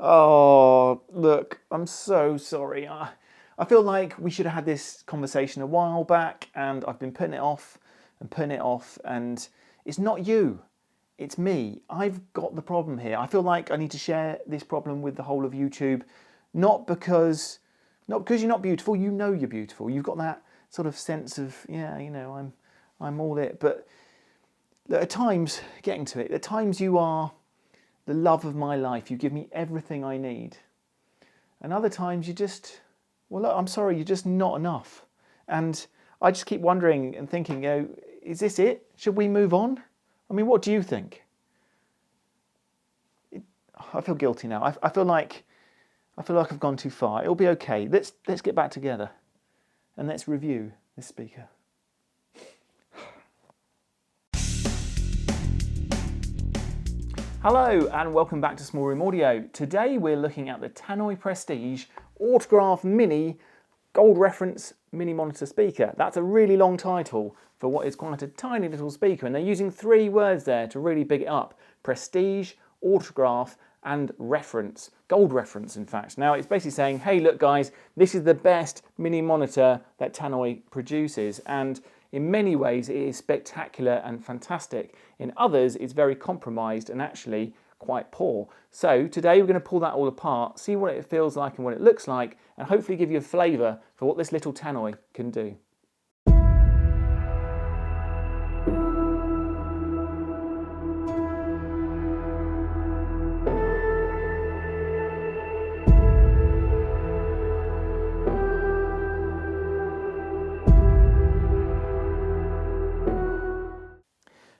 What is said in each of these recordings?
Oh, look, I'm so sorry. I feel like we should have had this conversation a while back, and I've been putting it off and putting it off, and it's not you, it's me. I've got the problem here. I feel like I need to share this problem with the whole of YouTube, not because you're not beautiful. You know you're beautiful. You've got that sort of sense of, yeah, I'm all it. But at times, getting to it, at times you are the love of my life. You give me everything I need. And other times you just, well, look, I'm sorry, you're just not enough. And I just keep wondering and thinking, is this it? Should we move on? I mean, what do you think? I feel guilty now. I feel like I've gone too far. It'll be okay. Let's get back together and let's review this speaker. Hello and welcome back to Small Room Audio. Today we're looking at the Tannoy Prestige Autograph Mini Gold Reference Mini Monitor Speaker. That's a really long title for what is quite a tiny little speaker, and they're using 3 words there to really big it up: Prestige, Autograph and Reference. Gold Reference, in fact. Now it's basically saying, hey look guys, this is the best mini monitor that Tannoy produces, and in many ways it is spectacular and fantastic. In others it's very compromised and actually quite poor. So today we're going to pull that all apart, see what it feels like and what it looks like, and hopefully give you a flavour for what this little Tannoy can do.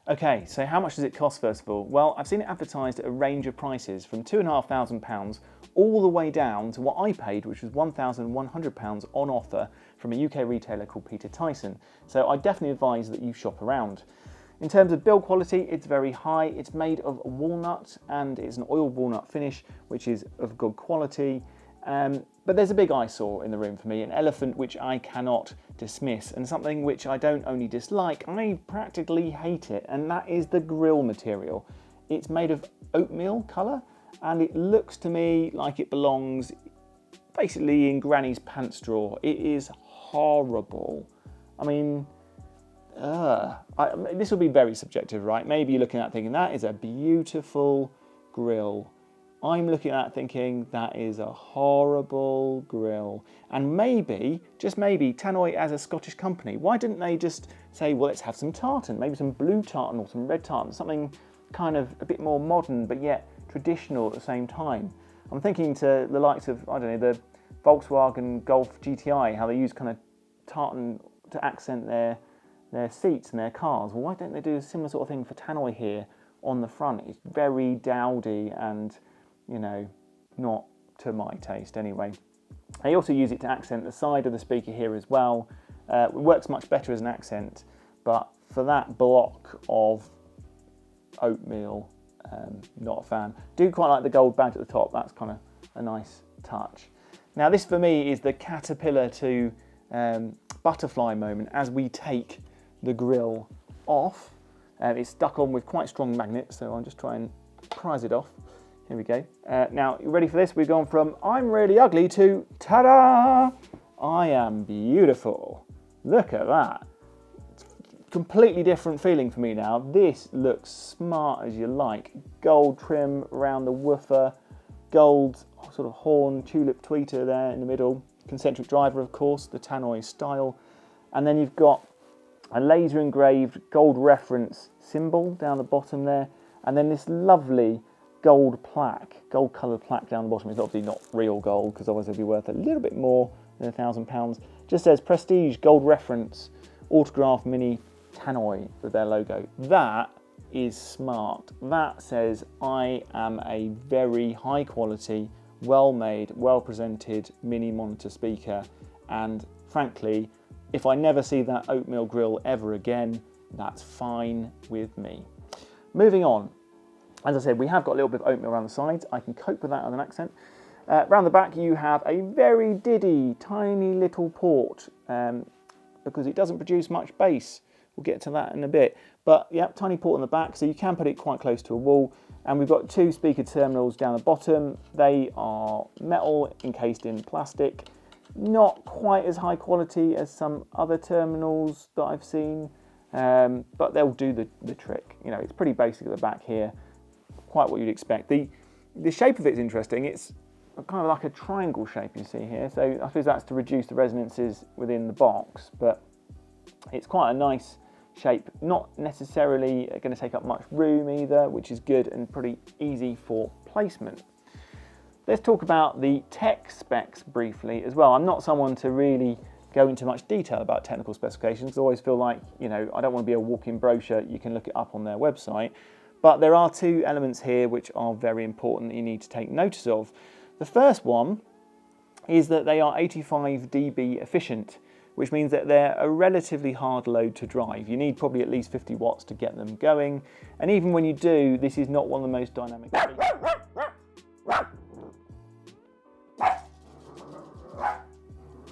Okay, so how much does it cost first of all? Well, I've seen it advertised at a range of prices from £2,500 all the way down to what I paid, which was £1,100 on offer from a UK retailer called Peter Tyson. So I definitely advise that you shop around. In terms of build quality, it's very high. It's made of walnut and it's an oil walnut finish, which is of good quality. But there's a big eyesore in the room for me, an elephant which I cannot dismiss, and something which I don't only dislike, I practically hate it, and that is the grille material. It's made of oatmeal colour, and it looks to me like it belongs basically in Granny's pants drawer. It is horrible. I mean, this will be very subjective, right? Maybe you're looking at it thinking, that is a beautiful grille. I'm looking at it thinking, that is a horrible grille. And maybe, just maybe, Tannoy as a Scottish company, why didn't they just say, well, let's have some tartan, maybe some blue tartan or some red tartan, something kind of a bit more modern, but yet traditional at the same time. I'm thinking to the likes of, I don't know, the Volkswagen Golf GTI, how they use kind of tartan to accent their seats and their cars. Well, why don't they do a similar sort of thing for Tannoy here on the front? It's very dowdy and, you know, not to my taste anyway. They also use it to accent the side of the speaker here as well. It works much better as an accent, but for that block of oatmeal, not a fan. Do quite like the gold badge at the top. That's kind of a nice touch. Now this for me is the caterpillar to butterfly moment as we take the grille off. It's stuck on with quite strong magnets, so I'll just try and prise it off. Here we go. Now, you ready for this? We've gone from I'm really ugly to ta-da! I am beautiful. Look at that. It's a completely different feeling for me now. This looks smart as you like. Gold trim around the woofer, gold sort of horn, tulip tweeter there in the middle, concentric driver, of course, the Tannoy style. And then you've got a laser engraved gold reference symbol down the bottom there, and then this lovely gold plaque, gold coloured plaque down the bottom. It's obviously not real gold because otherwise it'd be worth a little bit more than £1,000. Just says Prestige Gold Reference Autograph Mini Tannoy with their logo. That is smart. That says I am a very high quality, well made, well presented mini monitor speaker, and frankly, if I never see that oatmeal grille ever again, that's fine with me. Moving on. As I said, we have got a little bit of oatmeal around the sides. I can cope with that as an accent. Around the back, you have a very diddy, tiny little port because it doesn't produce much bass, We'll get to that in a bit. But yeah, tiny port on the back, so you can put it quite close to a wall. And we've got 2 speaker terminals down the bottom. They are metal encased in plastic. Not quite as high quality as some other terminals that I've seen, but they'll do the trick. You know, it's pretty basic at the back here, quite what you'd expect. The shape of it's interesting. It's kind of like a triangle shape you see here. So I suppose that's to reduce the resonances within the box, but it's quite a nice shape. Not necessarily going to take up much room either, which is good and pretty easy for placement. Let's talk about the tech specs briefly as well. I'm not someone to really go into much detail about technical specifications. I always feel like, you know, I don't want to be a walk-in brochure. You can look it up on their website. But there are 2 elements here which are very important that you need to take notice of. The first one is that they are 85 dB efficient, which means that they're a relatively hard load to drive. You need probably at least 50 watts to get them going. And even when you do, this is not one of the most dynamic speakers.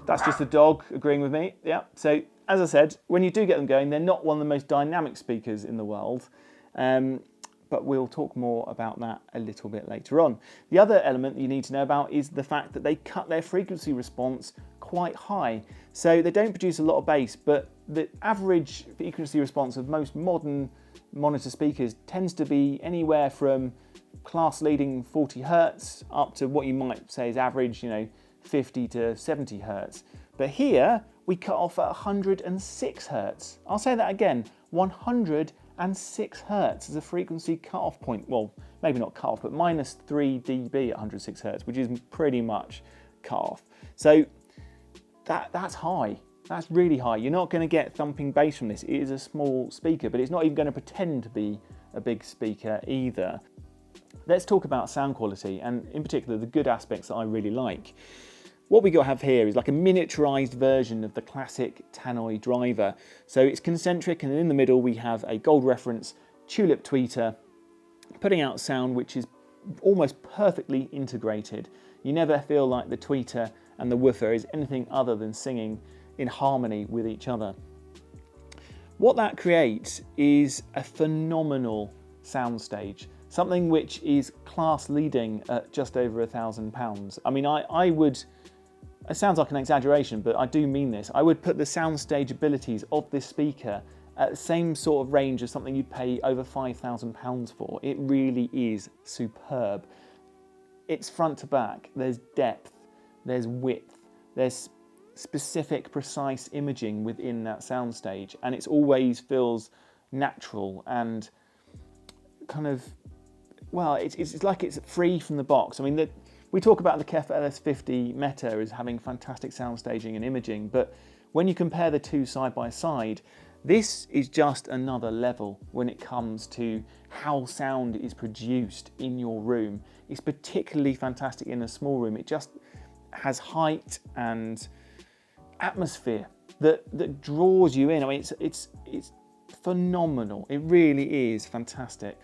That's just a dog agreeing with me. Yeah. So as I said, when you do get them going, they're not one of the most dynamic speakers in the world. But we'll talk more about that a little bit later on. The other element that you need to know about is the fact that they cut their frequency response quite high. So they don't produce a lot of bass, but the average frequency response of most modern monitor speakers tends to be anywhere from class leading 40 Hertz up to what you might say is average, you know, 50 to 70 Hertz. But here we cut off at 106 Hertz. I'll say that again, 106 Hertz is a frequency cut-off point. Well, maybe not cut-off, but minus 3 dB at 106 Hertz, which is pretty much cut-off. So that's high. That's really high. You're not going to get thumping bass from this. It is a small speaker, but it's not even going to pretend to be a big speaker either. Let's talk about sound quality, and in particular the good aspects that I really like. What we have here is like a miniaturized version of the classic Tannoy driver. So it's concentric, and in the middle we have a gold reference tulip tweeter putting out sound which is almost perfectly integrated. You never feel like the tweeter and the woofer is anything other than singing in harmony with each other. What that creates is a phenomenal soundstage, something which is class leading at just over £1,000. I mean, I would, it sounds like an exaggeration, but I do mean this. I would put the soundstage abilities of this speaker at the same sort of range as something you'd pay over £5,000 for. It really is superb. It's front to back, there's depth, there's width, there's specific, precise imaging within that soundstage, and it always feels natural and kind of, well, it's like it's free from the box. I mean, we talk about the KEF LS50 Meta as having fantastic sound staging and imaging, but when you compare the two side by side, this is just another level when it comes to how sound is produced in your room. It's particularly fantastic in a small room. It just has height and atmosphere that draws you in. I mean, it's phenomenal. It really is fantastic.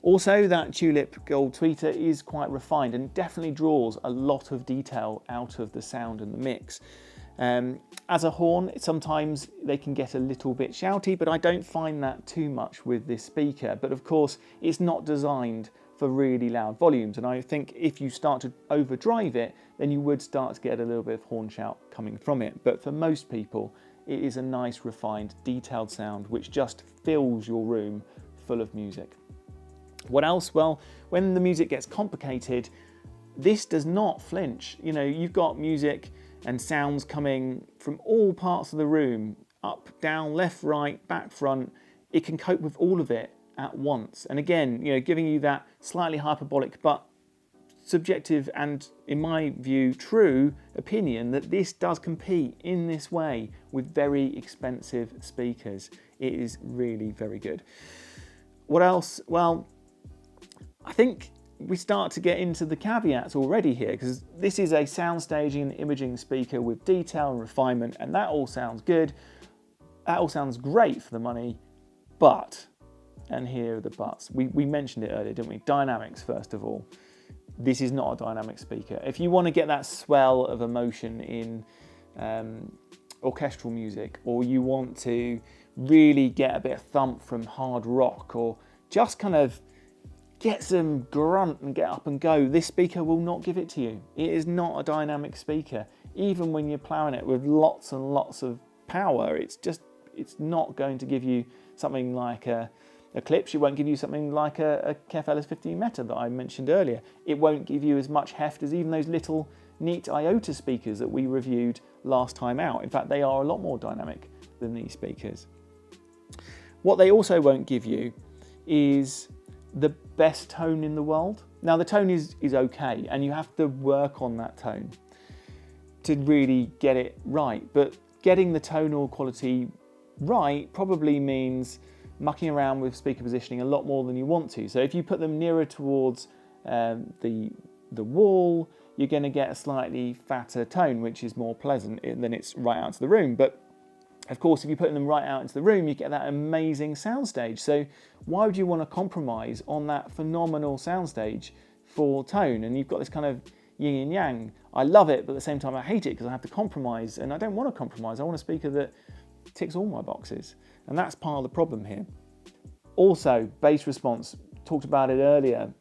Also, that tulip gold tweeter is quite refined and definitely draws a lot of detail out of the sound and the mix. As a horn, sometimes they can get a little bit shouty, but I don't find that too much with this speaker. But of course, it's not designed for really loud volumes, and I think if you start to overdrive it, then you would start to get a little bit of horn shout coming from it. But for most people, it is a nice, refined, detailed sound which just fills your room full of music. What else? Well, when the music gets complicated, this does not flinch. You know, you've got music and sounds coming from all parts of the room, up, down, left, right, back, front. It can cope with all of it at once. And again, you know, giving you that slightly hyperbolic but subjective and, in my view, true opinion that this does compete in this way with very expensive speakers. It is really very good. What else? Well, I think we start to get into the caveats already here, because this is a sound staging and imaging speaker with detail and refinement, and that all sounds good. That all sounds great for the money, but, and here are the buts. We mentioned it earlier, didn't we? Dynamics, first of all. This is not a dynamic speaker. If you want to get that swell of emotion in orchestral music, or you want to really get a bit of thump from hard rock, or just kind of get some grunt and get up and go, this speaker will not give it to you. It is not a dynamic speaker. Even when you're ploughing it with lots and lots of power, it's not going to give you something like a Klipsch. It won't give you something like a KEF LS15 Meta that I mentioned earlier. It won't give you as much heft as even those little neat Iota speakers that we reviewed last time out. In fact, they are a lot more dynamic than these speakers. What they also won't give you is the best tone in the world. Now, the tone is okay, and you have to work on that tone to really get it right. But getting the tonal quality right probably means mucking around with speaker positioning a lot more than you want to. So if you put them nearer towards the wall, you're going to get a slightly fatter tone, which is more pleasant than it's right out to the room. But of course, if you put them right out into the room, you get that amazing soundstage. So why would you want to compromise on that phenomenal soundstage for tone? And you've got this kind of yin and yang. I love it, but at the same time I hate it because I have to compromise, and I don't want to compromise. I want a speaker that ticks all my boxes, and that's part of the problem here. Also, bass response, talked about it earlier.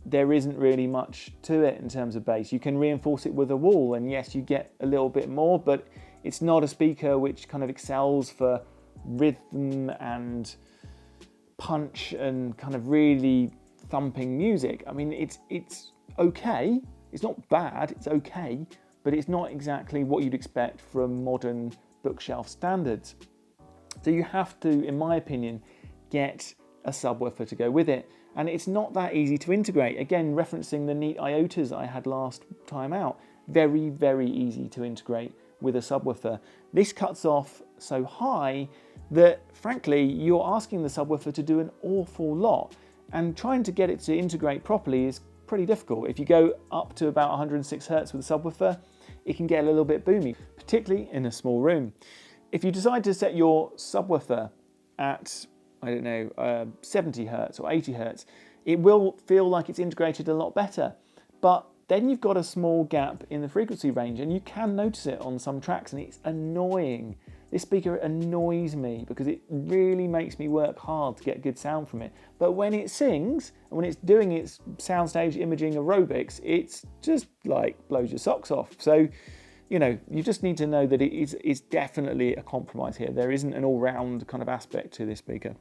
There isn't really much to it in terms of bass. You can reinforce it with a wall, and yes, you get a little bit more, but it's not a speaker which kind of excels for rhythm and punch and kind of really thumping music. I mean, it's okay. It's not bad, it's okay, but it's not exactly what you'd expect from modern bookshelf standards. So you have to, in my opinion, get a subwoofer to go with it. And it's not that easy to integrate. Again, referencing the neat Iotas I had last time out, very, very easy to integrate with a subwoofer. This cuts off so high that, frankly, you're asking the subwoofer to do an awful lot, and trying to get it to integrate properly is pretty difficult. If you go up to about 106 Hertz with a subwoofer, it can get a little bit boomy, particularly in a small room. If you decide to set your subwoofer at, I don't know, 70 Hertz or 80 Hertz, it will feel like it's integrated a lot better. But then you've got a small gap in the frequency range, and you can notice it on some tracks, and it's annoying. This speaker annoys me because it really makes me work hard to get good sound from it. But when it sings, and when it's doing its soundstage imaging aerobics, it's just like blows your socks off. So, you know, you just need to know that it's definitely a compromise here. There isn't an all-round kind of aspect to this speaker.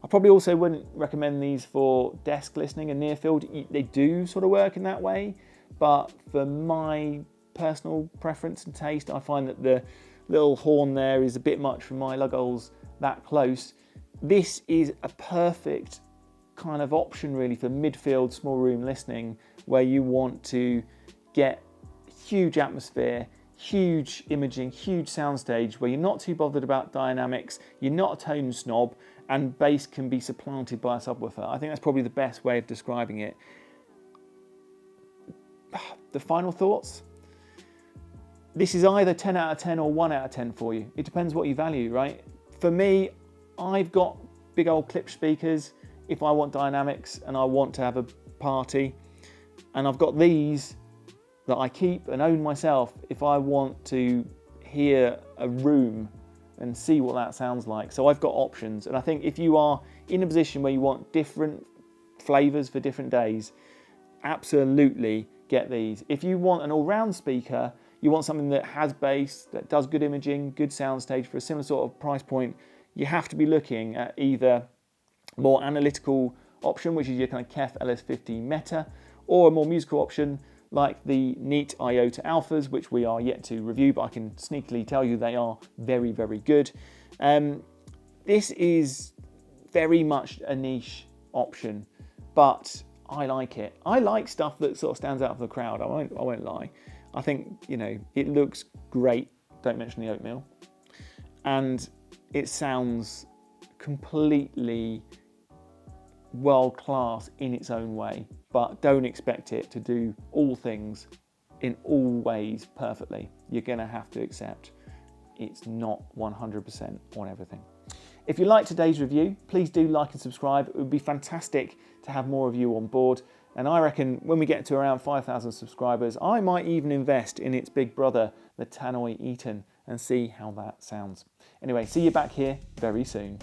I probably also wouldn't recommend these for desk listening and near field. They do sort of work in that way, but for my personal preference and taste, I find that the little horn there is a bit much for my lug holes that close. This is a perfect kind of option really for midfield small room listening, where you want to get huge atmosphere, huge imaging, huge soundstage, where you're not too bothered about dynamics, you're not a tone snob, and bass can be supplanted by a subwoofer. I think that's probably the best way of describing it. The final thoughts? This is either 10 out of 10 or 1 out of 10 for you. It depends what you value, right? For me, I've got big old Klipsch speakers if I want dynamics and I want to have a party. And I've got these that I keep and own myself if I want to hear a room and see what that sounds like. So I've got options. And I think if you are in a position where you want different flavors for different days, absolutely get these. If you want an all-round speaker, you want something that has bass, that does good imaging, good soundstage for a similar sort of price point, you have to be looking at either a more analytical option, which is your kind of KEF LS15 Meta, or a more musical option like the neat Iota Alphas, which we are yet to review, but I can sneakily tell you they are very, very good. This is very much a niche option, but I like it. I like stuff that sort of stands out from the crowd. I won't lie. I think, you know, it looks great. Don't mention the oatmeal. And it sounds completely world class in its own way, but don't expect it to do all things in all ways perfectly. You're gonna have to accept it's not 100% on everything. If you liked today's review, please do like and subscribe. It would be fantastic to have more of you on board. And I reckon when we get to around 5,000 subscribers, I might even invest in its big brother, the Tannoy Eaton, and see how that sounds. Anyway, see you back here very soon.